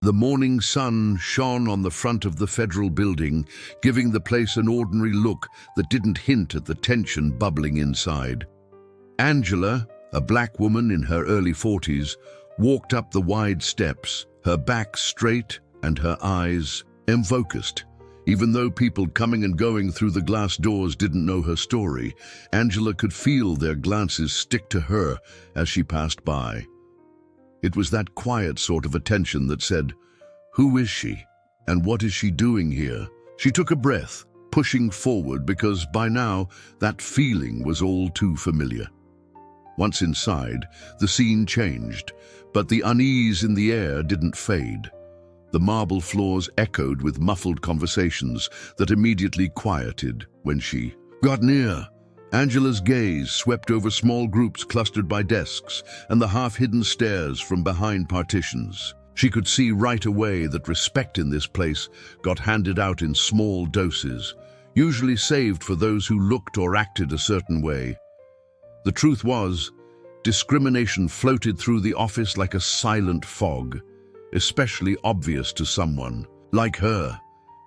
The morning sun shone on the front of the federal building, giving the place an ordinary look that didn't hint at the tension bubbling inside. Angela, a black woman in her early 40s, walked up the wide steps, her back straight and her eyes focused. Even though people coming and going through the glass doors didn't know her story, Angela could feel their glances stick to her as she passed by. It was that quiet sort of attention that said, "Who is she? And what is she doing here?" She took a breath, pushing forward because by now that feeling was all too familiar. Once inside, the scene changed, but the unease in the air didn't fade. The marble floors echoed with muffled conversations that immediately quieted when she got near. Angela's gaze swept over small groups clustered by desks and the half-hidden stares from behind partitions. She could see right away that respect in this place got handed out in small doses, usually saved for those who looked or acted a certain way. The truth was, discrimination floated through the office like a silent fog, especially obvious to someone like her.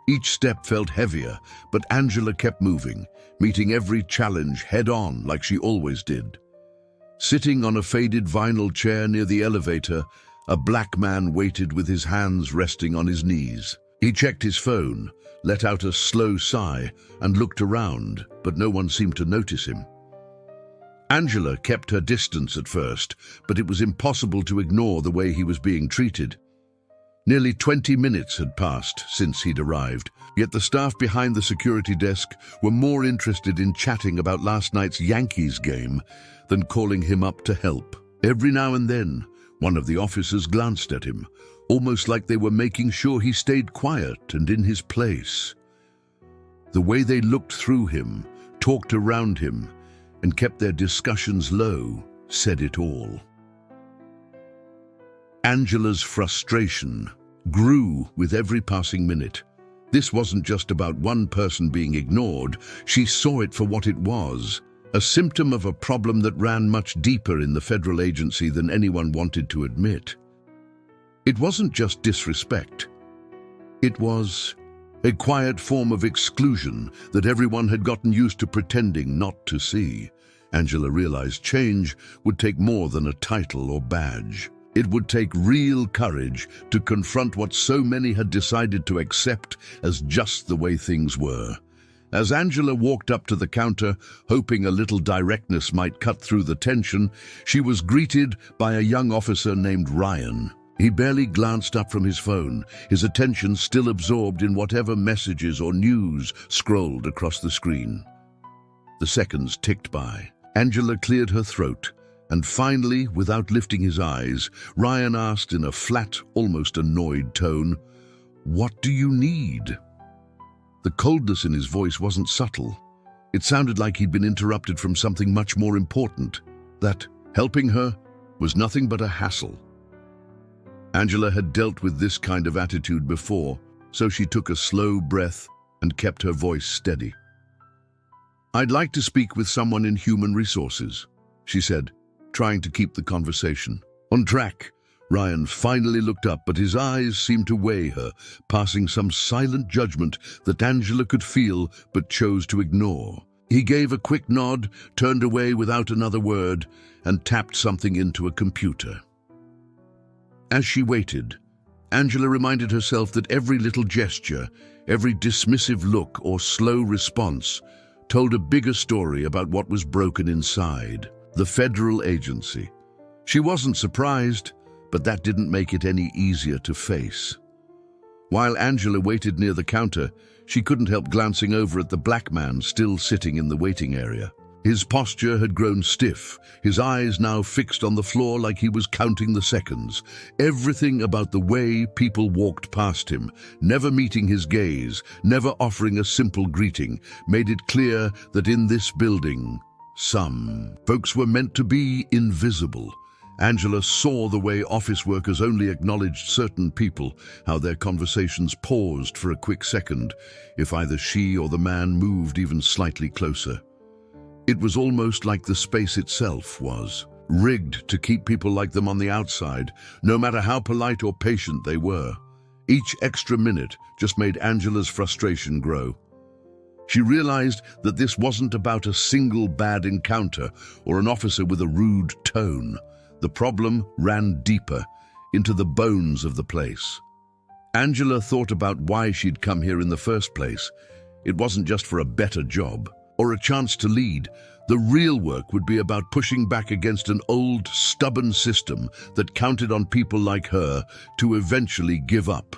Each step felt heavier, but Angela kept moving, meeting every challenge head-on like she always did. Sitting on a faded vinyl chair near the elevator, a black man waited with his hands resting on his knees. He checked his phone, let out a slow sigh, and looked around, but no one seemed to notice him. Angela kept her distance at first, but it was impossible to ignore the way he was being treated. Nearly 20 minutes had passed since he'd arrived, yet the staff behind the security desk were more interested in chatting about last night's Yankees game than calling him up to help. Every now and then, one of the officers glanced at him, almost like they were making sure he stayed quiet and in his place. The way they looked through him, talked around him, and kept their discussions low said it all. Angela's frustration grew with every passing minute. This wasn't just about one person being ignored. She saw it for what it was, a symptom of a problem that ran much deeper in the federal agency than anyone wanted to admit. It wasn't just disrespect. It was a quiet form of exclusion that everyone had gotten used to pretending not to see. Angela realized change would take more than a title or badge. It would take real courage to confront what so many had decided to accept as just the way things were. As Angela walked up to the counter, hoping a little directness might cut through the tension, she was greeted by a young officer named Ryan. He barely glanced up from his phone, his attention still absorbed in whatever messages or news scrolled across the screen. The seconds ticked by. Angela cleared her throat, and finally, without lifting his eyes, Ryan asked in a flat, almost annoyed tone, "What do you need?" The coldness in his voice wasn't subtle. It sounded like he'd been interrupted from something much more important, that helping her was nothing but a hassle. Angela had dealt with this kind of attitude before, so she took a slow breath and kept her voice steady. "I'd like to speak with someone in human resources," she said, trying to keep the conversation on track. Ryan finally looked up, but his eyes seemed to weigh her, passing some silent judgment that Angela could feel but chose to ignore. He gave a quick nod, turned away without another word, and tapped something into a computer. As she waited, Angela reminded herself that every little gesture, every dismissive look or slow response told a bigger story about what was broken inside. The federal agency. She wasn't surprised, but that didn't make it any easier to face. While Angela waited near the counter, she couldn't help glancing over at the black man still sitting in the waiting area. His posture had grown stiff, his eyes now fixed on the floor like he was counting the seconds. Everything about the way people walked past him, never meeting his gaze, never offering a simple greeting, made it clear that in this building, some folks were meant to be invisible. Angela saw the way office workers only acknowledged certain people, how their conversations paused for a quick second, if either she or the man moved even slightly closer. It was almost like the space itself was rigged to keep people like them on the outside, no matter how polite or patient they were. Each extra minute just made Angela's frustration grow. She realized that this wasn't about a single bad encounter or an officer with a rude tone. The problem ran deeper, into the bones of the place. Angela thought about why she'd come here in the first place. It wasn't just for a better job or a chance to lead. The real work would be about pushing back against an old, stubborn system that counted on people like her to eventually give up.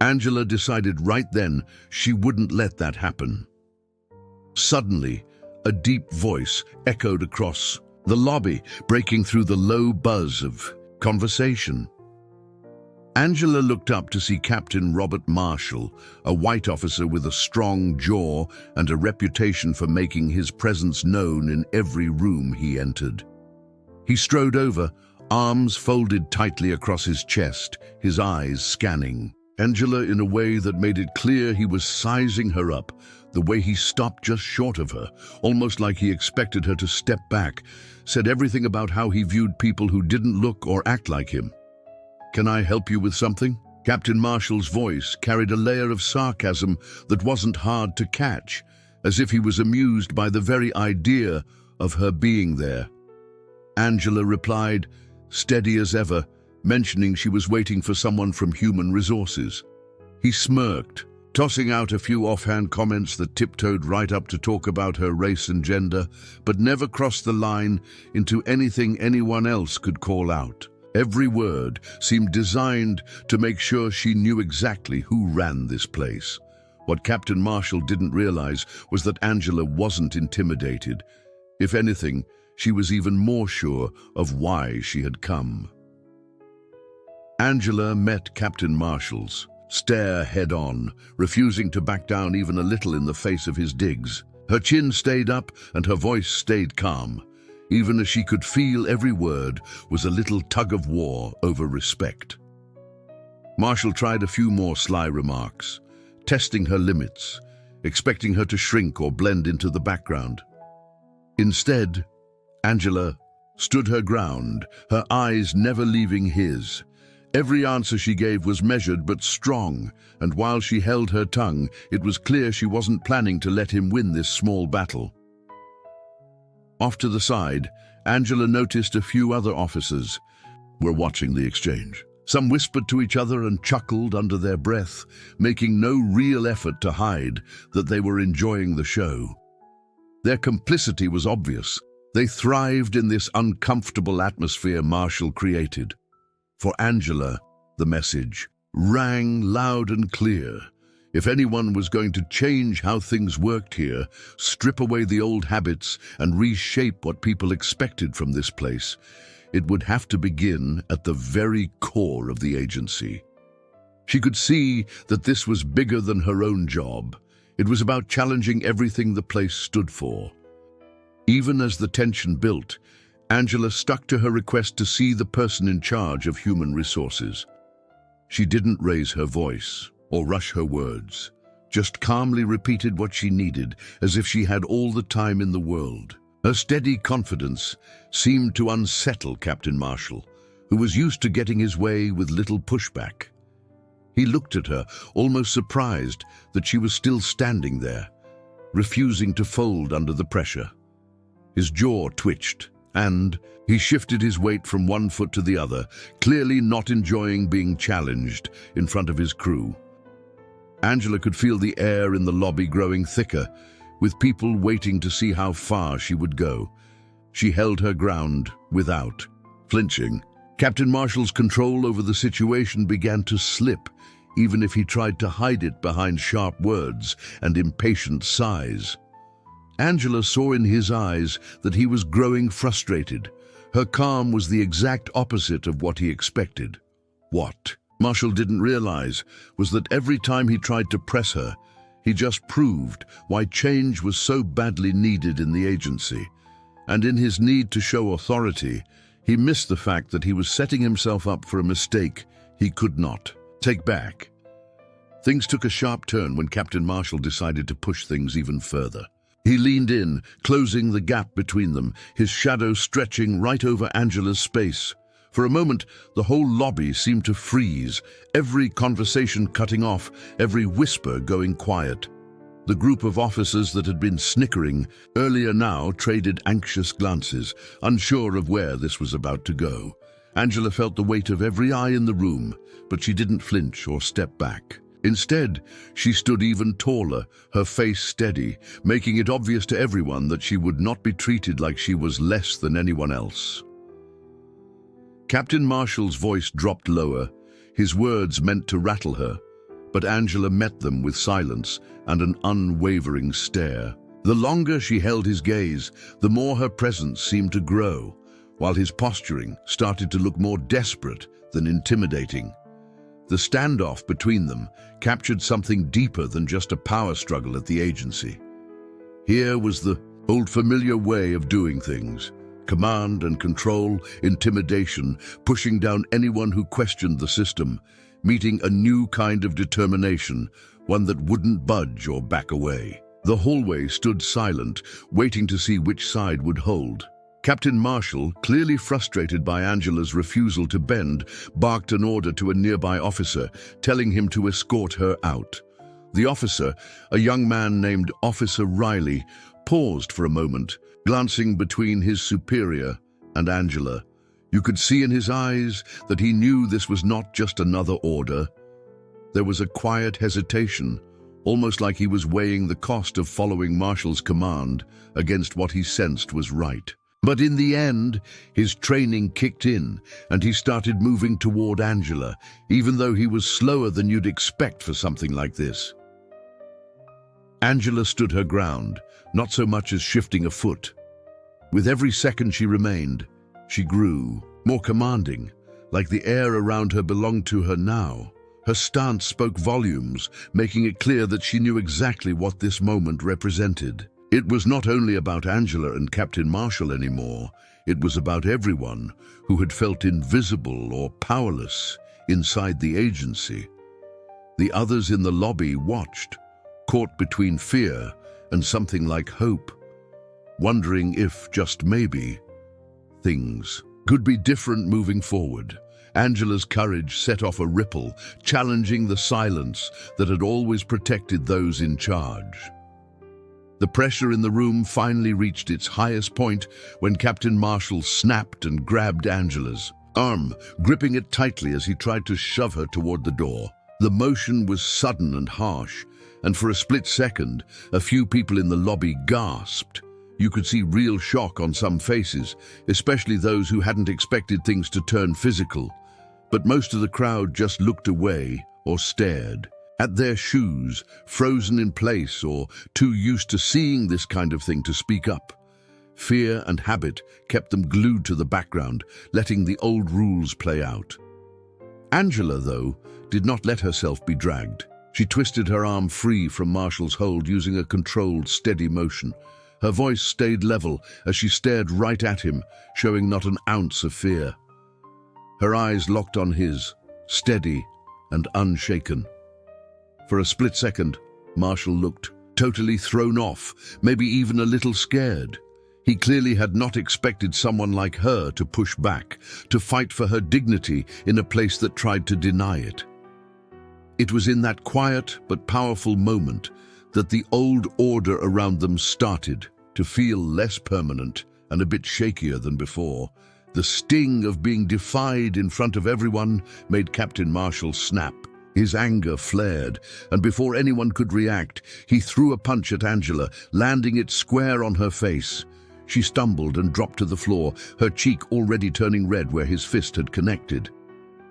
Angela decided right then she wouldn't let that happen. Suddenly, a deep voice echoed across the lobby, breaking through the low buzz of conversation. Angela looked up to see Captain Robert Marshall, a white officer with a strong jaw and a reputation for making his presence known in every room he entered. He strode over, arms folded tightly across his chest, his eyes scanning Angela in a way that made it clear he was sizing her up. The way he stopped just short of her, almost like he expected her to step back, said everything about how he viewed people who didn't look or act like him. "Can I help you with something?" Captain Marshall's voice carried a layer of sarcasm that wasn't hard to catch, as if he was amused by the very idea of her being there. Angela replied, steady as ever, mentioning she was waiting for someone from Human Resources. He smirked, tossing out a few offhand comments that tiptoed right up to talk about her race and gender, but never crossed the line into anything anyone else could call out. Every word seemed designed to make sure she knew exactly who ran this place. What Captain Marshall didn't realize was that Angela wasn't intimidated. If anything, she was even more sure of why she had come. Angela met Captain Marshall's stare head-on, refusing to back down even a little in the face of his digs. Her chin stayed up and her voice stayed calm, even as she could feel every word was a little tug-of-war over respect. Marshall tried a few more sly remarks, testing her limits, expecting her to shrink or blend into the background. Instead, Angela stood her ground, her eyes never leaving his. Every answer she gave was measured but strong, and while she held her tongue, it was clear she wasn't planning to let him win this small battle. Off to the side, Angela noticed a few other officers were watching the exchange. Some whispered to each other and chuckled under their breath, making no real effort to hide that they were enjoying the show. Their complicity was obvious. They thrived in this uncomfortable atmosphere Marshall created. For Angela, the message rang loud and clear. If anyone was going to change how things worked here, strip away the old habits and reshape what people expected from this place, it would have to begin at the very core of the agency. She could see that this was bigger than her own job. It was about challenging everything the place stood for. Even as the tension built, Angela stuck to her request to see the person in charge of Human Resources. She didn't raise her voice or rush her words, just calmly repeated what she needed as if she had all the time in the world. Her steady confidence seemed to unsettle Captain Marshall, who was used to getting his way with little pushback. He looked at her, almost surprised that she was still standing there, refusing to fold under the pressure. His jaw twitched, and he shifted his weight from one foot to the other, clearly not enjoying being challenged in front of his crew. Angela could feel the air in the lobby growing thicker, with people waiting to see how far she would go. She held her ground without flinching. Captain Marshall's control over the situation began to slip, even if he tried to hide it behind sharp words and impatient sighs. Angela saw in his eyes that he was growing frustrated. Her calm was the exact opposite of what he expected. What Marshall didn't realize was that every time he tried to press her, he just proved why change was so badly needed in the agency. And in his need to show authority, he missed the fact that he was setting himself up for a mistake he could not take back. Things took a sharp turn when Captain Marshall decided to push things even further. He leaned in, closing the gap between them, his shadow stretching right over Angela's space. For a moment, the whole lobby seemed to freeze, every conversation cutting off, every whisper going quiet. The group of officers that had been snickering earlier now traded anxious glances, unsure of where this was about to go. Angela felt the weight of every eye in the room, but she didn't flinch or step back. Instead, she stood even taller, her face steady, making it obvious to everyone that she would not be treated like she was less than anyone else. Captain Marshall's voice dropped lower, his words meant to rattle her, but Angela met them with silence and an unwavering stare. The longer she held his gaze, the more her presence seemed to grow, while his posturing started to look more desperate than intimidating. The standoff between them captured something deeper than just a power struggle at the agency. Here was the old familiar way of doing things. Command and control, intimidation, pushing down anyone who questioned the system, meeting a new kind of determination, one that wouldn't budge or back away. The hallway stood silent, waiting to see which side would hold. Captain Marshall, clearly frustrated by Angela's refusal to bend, barked an order to a nearby officer, telling him to escort her out. The officer, a young man named Officer Riley, paused for a moment, glancing between his superior and Angela. You could see in his eyes that he knew this was not just another order. There was a quiet hesitation, almost like he was weighing the cost of following Marshall's command against what he sensed was right. But in the end, his training kicked in, and he started moving toward Angela, even though he was slower than you'd expect for something like this. Angela stood her ground, not so much as shifting a foot. With every second she remained, she grew more commanding, like the air around her belonged to her now. Her stance spoke volumes, making it clear that she knew exactly what this moment represented. It was not only about Angela and Captain Marshall anymore, it was about everyone who had felt invisible or powerless inside the agency. The others in the lobby watched, caught between fear and something like hope, wondering if, just maybe, things could be different moving forward. Angela's courage set off a ripple, challenging the silence that had always protected those in charge. The pressure in the room finally reached its highest point when Captain Marshall snapped and grabbed Angela's arm, gripping it tightly as he tried to shove her toward the door. The motion was sudden and harsh, and for a split second, a few people in the lobby gasped. You could see real shock on some faces, especially those who hadn't expected things to turn physical. But most of the crowd just looked away or stared at their shoes, frozen in place or too used to seeing this kind of thing to speak up. Fear and habit kept them glued to the background, letting the old rules play out. Angela, though, did not let herself be dragged. She twisted her arm free from Marshall's hold using a controlled, steady motion. Her voice stayed level as she stared right at him, showing not an ounce of fear. Her eyes locked on his, steady and unshaken. For a split second, Marshall looked totally thrown off, maybe even a little scared. He clearly had not expected someone like her to push back, to fight for her dignity in a place that tried to deny it. It was in that quiet but powerful moment that the old order around them started to feel less permanent and a bit shakier than before. The sting of being defied in front of everyone made Captain Marshall snap. His anger flared, and before anyone could react, he threw a punch at Angela, landing it square on her face. She stumbled and dropped to the floor, her cheek already turning red where his fist had connected.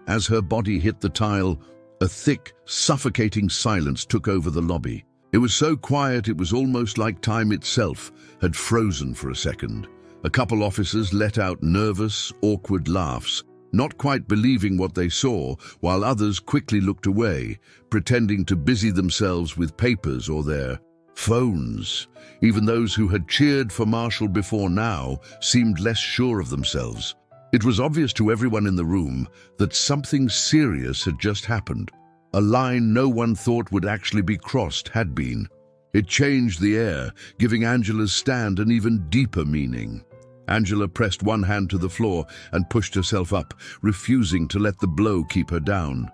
As her body hit the tile, a thick, suffocating silence took over the lobby. It was so quiet it was almost like time itself had frozen for a second. A couple officers let out nervous, awkward laughs, not quite believing what they saw, while others quickly looked away, pretending to busy themselves with papers or their phones. Even those who had cheered for Marshall before now seemed less sure of themselves. It was obvious to everyone in the room that something serious had just happened. A line no one thought would actually be crossed had been. It changed the air, giving Angela's stand an even deeper meaning. Angela pressed one hand to the floor and pushed herself up, refusing to let the blow keep her down.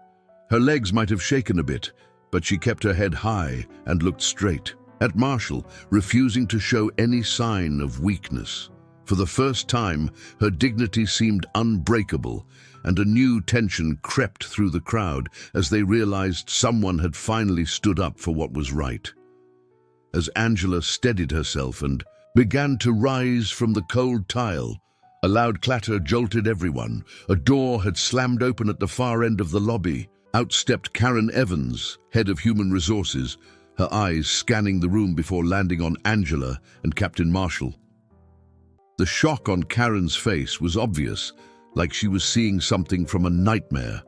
Her legs might have shaken a bit, but she kept her head high and looked straight at Marshall, refusing to show any sign of weakness. For the first time, her dignity seemed unbreakable, and a new tension crept through the crowd as they realized someone had finally stood up for what was right. As Angela steadied herself and began to rise from the cold tile, a loud clatter jolted everyone. A door had slammed open at the far end of the lobby. Out stepped Karen Evans, head of human resources, her eyes scanning the room before landing on Angela and Captain Marshall. The shock on Karen's face was obvious, like she was seeing something from a nightmare.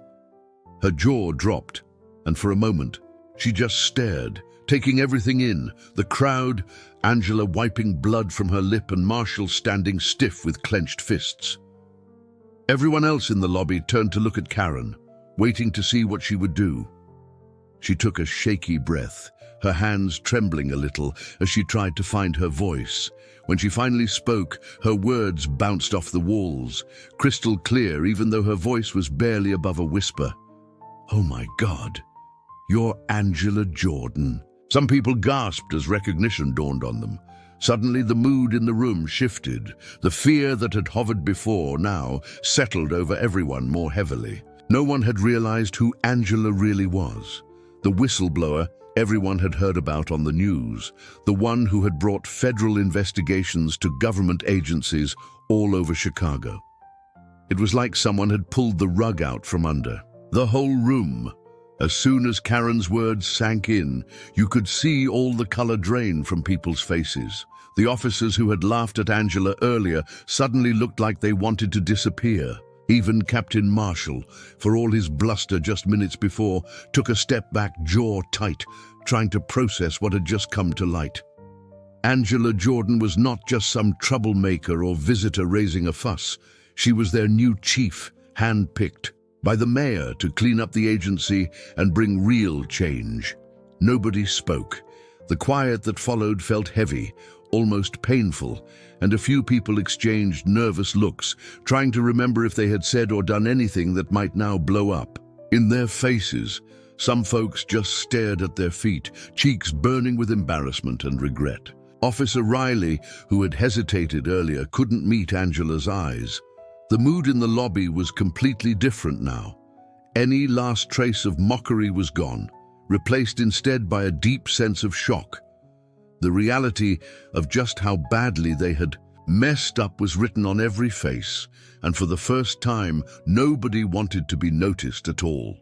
Her jaw dropped, and for a moment, she just stared, taking everything in. The crowd, Angela wiping blood from her lip and Marshall standing stiff with clenched fists. Everyone else in the lobby turned to look at Karen, waiting to see what she would do. She took a shaky breath, her hands trembling a little as she tried to find her voice. When she finally spoke, her words bounced off the walls, crystal clear even though her voice was barely above a whisper. "Oh my God, you're Angela Jordan." Some people gasped as recognition dawned on them. Suddenly the mood in the room shifted. The fear that had hovered before now settled over everyone more heavily. No one had realized who Angela really was. The whistleblower everyone had heard about on the news, the one who had brought federal investigations to government agencies all over Chicago. It was like someone had pulled the rug out from under. The whole room. As soon as Karen's words sank in, you could see all the color drain from people's faces. The officers who had laughed at Angela earlier suddenly looked like they wanted to disappear. Even Captain Marshall, for all his bluster just minutes before, took a step back, jaw tight, trying to process what had just come to light. Angela Jordan was not just some troublemaker or visitor raising a fuss. She was their new chief, handpicked by the mayor to clean up the agency and bring real change. Nobody spoke. The quiet that followed felt heavy, almost painful, and a few people exchanged nervous looks, trying to remember if they had said or done anything that might now blow up. In their faces, some folks just stared at their feet, cheeks burning with embarrassment and regret. Officer Riley, who had hesitated earlier, couldn't meet Angela's eyes. The mood in the lobby was completely different now. Any last trace of mockery was gone, replaced instead by a deep sense of shock. The reality of just how badly they had messed up was written on every face, and for the first time, nobody wanted to be noticed at all.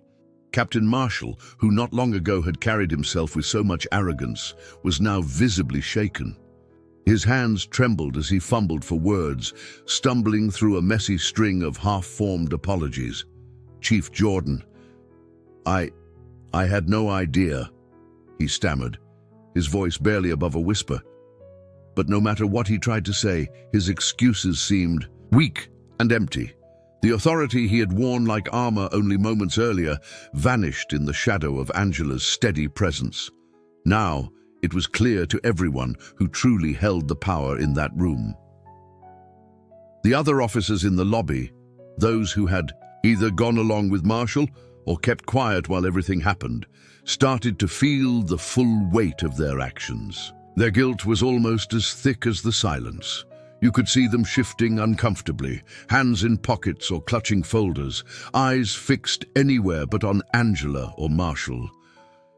Captain Marshall, who not long ago had carried himself with so much arrogance, was now visibly shaken. His hands trembled as he fumbled for words, stumbling through a messy string of half-formed apologies. "Chief Jordan, I had no idea," he stammered, his voice barely above a whisper. But no matter what he tried to say, his excuses seemed weak and empty. The authority he had worn like armor only moments earlier vanished in the shadow of Angela's steady presence. Now, it was clear to everyone who truly held the power in that room. The other officers in the lobby, those who had either gone along with Marshall or kept quiet while everything happened, started to feel the full weight of their actions. Their guilt was almost as thick as the silence. You could see them shifting uncomfortably, hands in pockets or clutching folders, eyes fixed anywhere but on Angela or Marshall.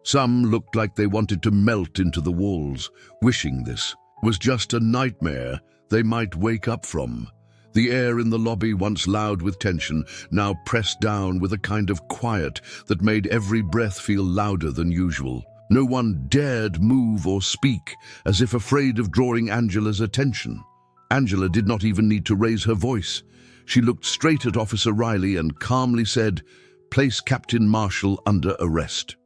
Some looked like they wanted to melt into the walls, wishing this was just a nightmare they might wake up from. The air in the lobby, once loud with tension, now pressed down with a kind of quiet that made every breath feel louder than usual. No one dared move or speak, as if afraid of drawing Angela's attention. Angela did not even need to raise her voice. She looked straight at Officer Riley and calmly said, "Place Captain Marshall under arrest."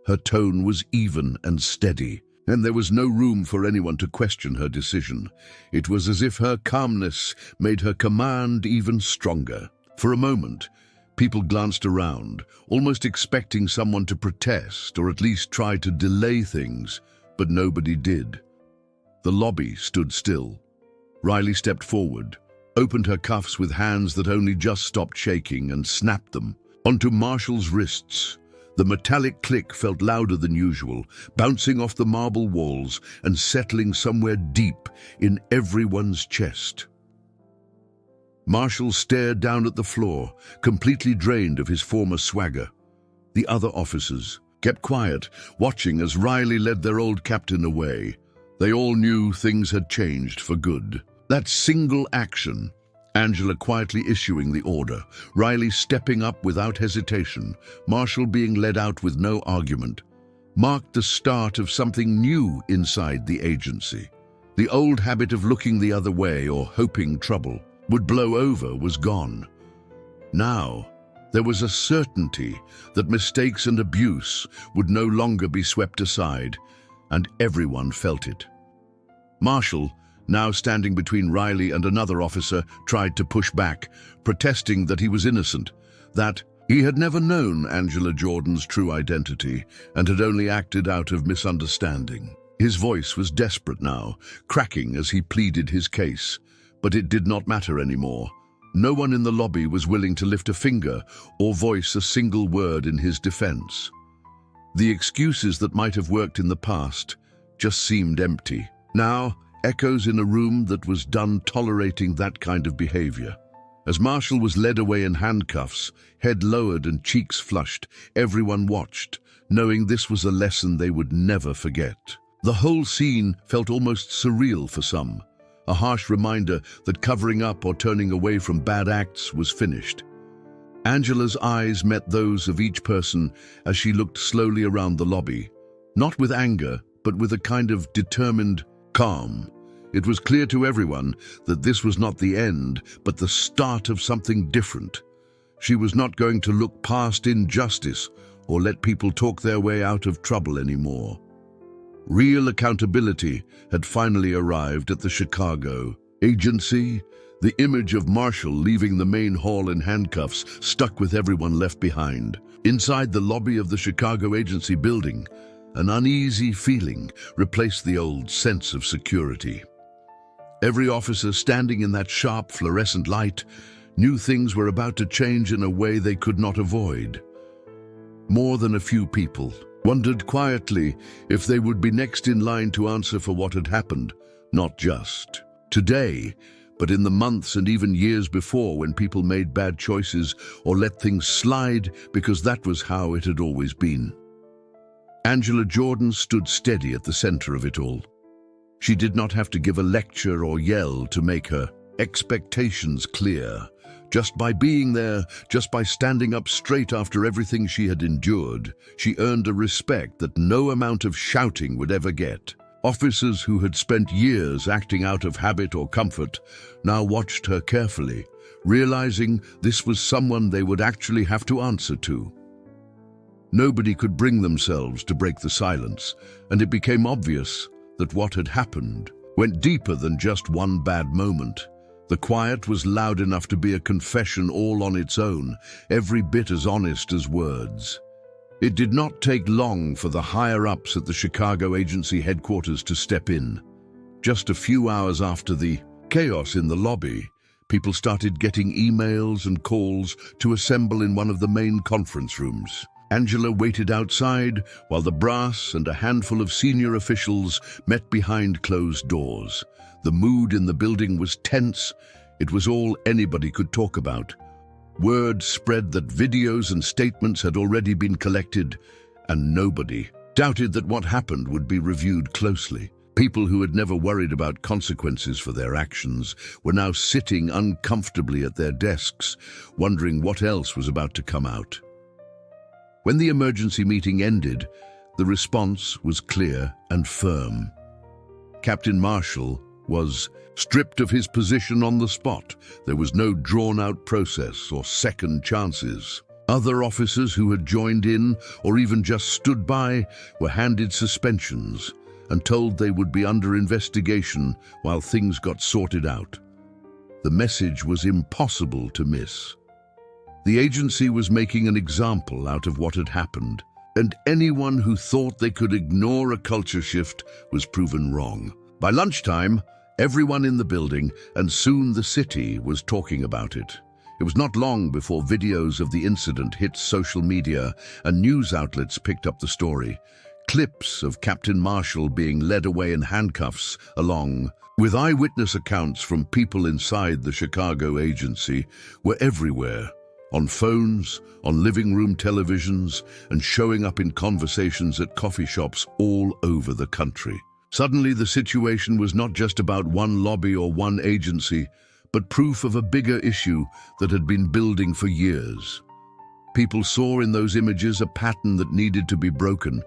Her tone was even and steady, and there was no room for anyone to question her decision. It was as if her calmness made her command even stronger. For a moment, people glanced around, almost expecting someone to protest or at least try to delay things, but nobody did. The lobby stood still. Riley stepped forward, opened her cuffs with hands that only just stopped shaking, and snapped them onto Marshall's wrists. The metallic click felt louder than usual, bouncing off the marble walls and settling somewhere deep in everyone's chest. Marshall stared down at the floor, completely drained of his former swagger. The other officers kept quiet, watching as Riley led their old captain away. They all knew things had changed for good. That single action, Angela quietly issuing the order, Riley stepping up without hesitation, Marshall being led out with no argument, marked the start of something new inside the agency. The old habit of looking the other way or hoping trouble would blow over was gone. Now, there was a certainty that mistakes and abuse would no longer be swept aside, and everyone felt it. Marshall, now standing between Riley and another officer, tried to push back, protesting that he was innocent, that he had never known Angela Jordan's true identity and had only acted out of misunderstanding. His voice was desperate now, cracking as he pleaded his case, but it did not matter anymore. No one in the lobby was willing to lift a finger or voice a single word in his defense. The excuses that might have worked in the past just seemed empty. Now, echoes in a room that was done tolerating that kind of behavior. As Marshall was led away in handcuffs, head lowered and cheeks flushed, everyone watched, knowing this was a lesson they would never forget. The whole scene felt almost surreal for some, a harsh reminder that covering up or turning away from bad acts was finished. Angela's eyes met those of each person as she looked slowly around the lobby, not with anger, but with a kind of determined calm. It was clear to everyone that this was not the end, but the start of something different. She was not going to look past injustice or let people talk their way out of trouble anymore. Real accountability had finally arrived at the Chicago agency. The image of Marshall leaving the main hall in handcuffs stuck with everyone left behind. Inside the lobby of the Chicago agency building, an uneasy feeling replaced the old sense of security. Every officer standing in that sharp fluorescent light knew things were about to change in a way they could not avoid. More than a few people wondered quietly if they would be next in line to answer for what had happened, not just today, but in the months and even years before, when people made bad choices or let things slide because that was how it had always been. Angela Jordan stood steady at the center of it all. She did not have to give a lecture or yell to make her expectations clear. Just by being there, just by standing up straight after everything she had endured, she earned a respect that no amount of shouting would ever get. Officers who had spent years acting out of habit or comfort now watched her carefully, realizing this was someone they would actually have to answer to. Nobody could bring themselves to break the silence, and it became obvious that what had happened went deeper than just one bad moment. The quiet was loud enough to be a confession all on its own, every bit as honest as words. It did not take long for the higher-ups at the Chicago agency headquarters to step in. Just a few hours after the chaos in the lobby, people started getting emails and calls to assemble in one of the main conference rooms. Angela waited outside while the brass and a handful of senior officials met behind closed doors. The mood in the building was tense. It was all anybody could talk about. Word spread that videos and statements had already been collected, and nobody doubted that what happened would be reviewed closely. People who had never worried about consequences for their actions were now sitting uncomfortably at their desks, wondering what else was about to come out. When the emergency meeting ended, the response was clear and firm. Captain Marshall was stripped of his position on the spot. There was no drawn-out process or second chances. Other officers who had joined in or even just stood by were handed suspensions and told they would be under investigation while things got sorted out. The message was impossible to miss. The agency was making an example out of what had happened, and anyone who thought they could ignore a culture shift was proven wrong. By lunchtime, Everyone in the building, and soon the city was talking about it. It was not long before videos of the incident hit social media and news outlets picked up the story. Clips of Captain Marshall being led away in handcuffs, along with eyewitness accounts from people inside the Chicago agency, were everywhere. On phones, on living room televisions, and showing up in conversations at coffee shops all over the country. Suddenly, the situation was not just about one lobby or one agency, but proof of a bigger issue that had been building for years. People saw in those images a pattern that needed to be broken,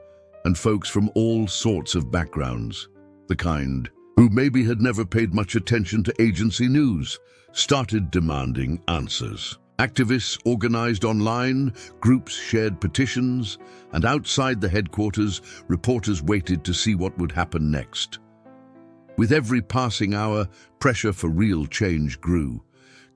and folks from all sorts of backgrounds, the kind who maybe had never paid much attention to agency news, started demanding answers. Activists organized online, groups shared petitions, and outside the headquarters, reporters waited to see what would happen next. With every passing hour, pressure for real change grew.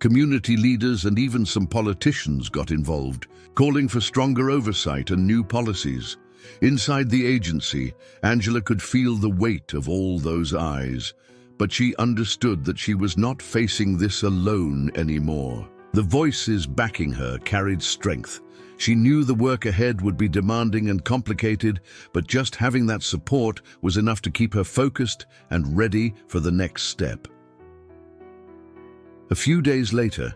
Community leaders and even some politicians got involved, calling for stronger oversight and new policies. Inside the agency, Angela could feel the weight of all those eyes, but she understood that she was not facing this alone anymore. The voices backing her carried strength. She knew the work ahead would be demanding and complicated, but just having that support was enough to keep her focused and ready for the next step. A few days later,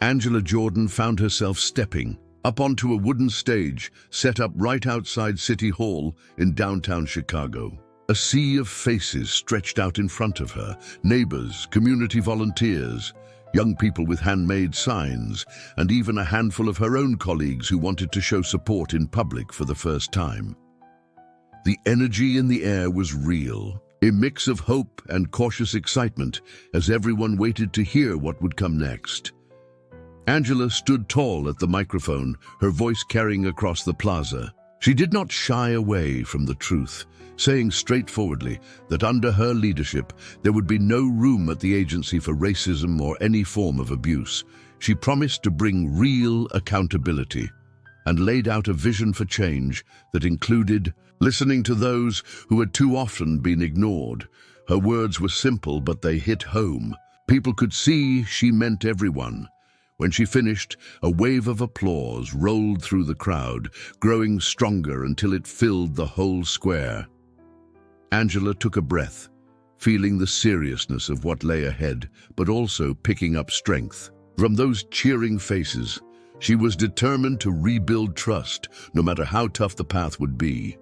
Angela Jordan found herself stepping up onto a wooden stage set up right outside City Hall in downtown Chicago. A sea of faces stretched out in front of her, neighbors, community volunteers, young people with handmade signs, and even a handful of her own colleagues who wanted to show support in public for the first time. The energy in the air was real, a mix of hope and cautious excitement as everyone waited to hear what would come next. Angela stood tall at the microphone, her voice carrying across the plaza. She did not shy away from the truth, saying straightforwardly that under her leadership there would be no room at the agency for racism or any form of abuse. She promised to bring real accountability and laid out a vision for change that included listening to those who had too often been ignored. Her words were simple, but they hit home. People could see she meant everyone. When she finished, a wave of applause rolled through the crowd, growing stronger until it filled the whole square. Angela took a breath, feeling the seriousness of what lay ahead, but also picking up strength. From those cheering faces, she was determined to rebuild trust, no matter how tough the path would be.